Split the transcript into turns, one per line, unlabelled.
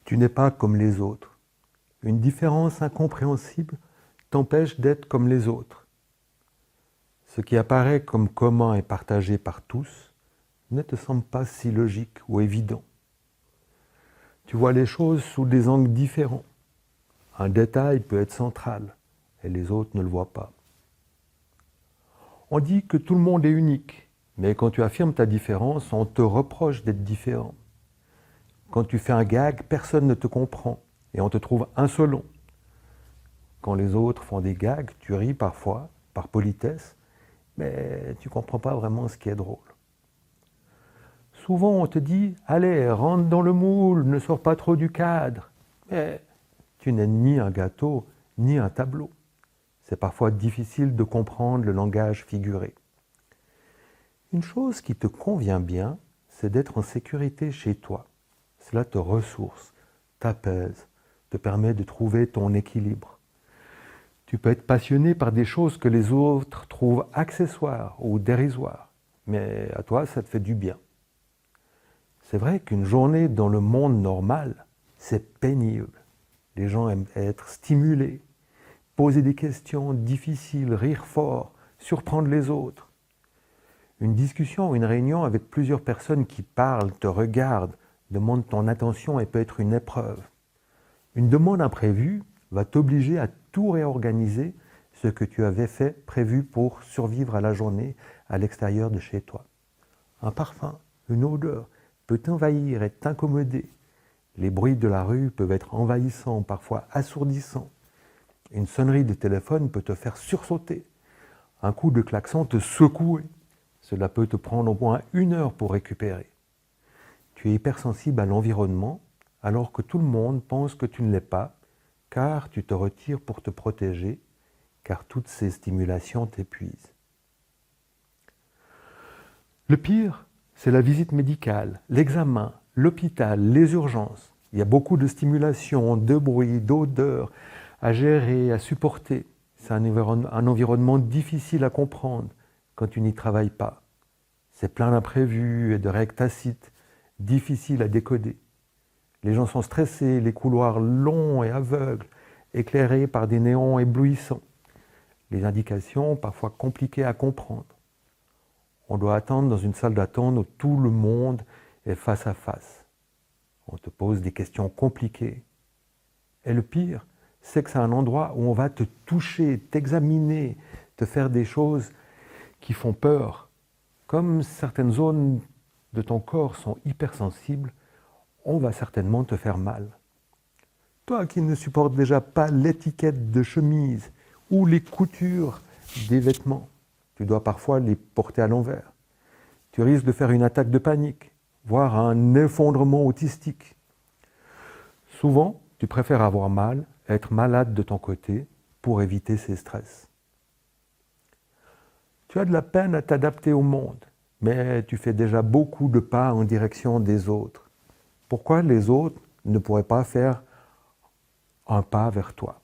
Tu n'es pas comme les autres. Une différence incompréhensible t'empêche d'être comme les autres. Ce qui apparaît comme commun et partagé par tous ne te semble pas si logique ou évident. Tu vois les choses sous des angles différents. Un détail peut être central et les autres ne le voient pas. On dit que tout le monde est unique, mais quand tu affirmes ta différence, on te reproche d'être différent. Quand tu fais un gag, personne ne te comprend et on te trouve insolent. Quand les autres font des gags, tu ris parfois, par politesse, mais tu ne comprends pas vraiment ce qui est drôle. Souvent, on te dit « Allez, rentre dans le moule, ne sors pas trop du cadre ». Mais tu n'es ni un gâteau, ni un tableau. C'est parfois difficile de comprendre le langage figuré. Une chose qui te convient bien, c'est d'être en sécurité chez toi. Cela te ressource, t'apaise, te permet de trouver ton équilibre. Tu peux être passionné par des choses que les autres trouvent accessoires ou dérisoires, mais à toi, ça te fait du bien. C'est vrai qu'une journée dans le monde normal, c'est pénible. Les gens aiment être stimulés, poser des questions difficiles, rire fort, surprendre les autres. Une discussion ou une réunion avec plusieurs personnes qui parlent, te regardent, demandent ton attention et peut être une épreuve. Une demande imprévue va t'obliger à tout réorganiser ce que tu avais prévu pour survivre à la journée à l'extérieur de chez toi. Un parfum, une odeur peut t'envahir et t'incommoder. Les bruits de la rue peuvent être envahissants, parfois assourdissants. Une sonnerie de téléphone peut te faire sursauter. Un coup de klaxon te secouer. Cela peut te prendre au moins 1 heure pour récupérer. Tu es hypersensible à l'environnement, alors que tout le monde pense que tu ne l'es pas, car tu te retires pour te protéger, car toutes ces stimulations t'épuisent. Le pire, c'est la visite médicale, l'examen, l'hôpital, les urgences. Il y a beaucoup de stimulation, de bruit, d'odeur à gérer, à supporter. C'est un environnement difficile à comprendre quand tu n'y travailles pas. C'est plein d'imprévus et de règles tacites, difficiles à décoder. Les gens sont stressés, les couloirs longs et aveugles, éclairés par des néons éblouissants. Les indications parfois compliquées à comprendre. On doit attendre dans une salle d'attente où tout le monde est face à face. On te pose des questions compliquées. Et le pire, c'est que c'est un endroit où on va te toucher, t'examiner, te faire des choses qui font peur. Comme certaines zones de ton corps sont hypersensibles, on va certainement te faire mal. Toi qui ne supportes déjà pas l'étiquette de chemise ou les coutures des vêtements, tu dois parfois les porter à l'envers. Tu risques de faire une attaque de panique, voire un effondrement autistique. Souvent, tu préfères avoir mal, être malade de ton côté, pour éviter ces stress. Tu as de la peine à t'adapter au monde, mais tu fais déjà beaucoup de pas en direction des autres. Pourquoi les autres ne pourraient pas faire un pas vers toi ?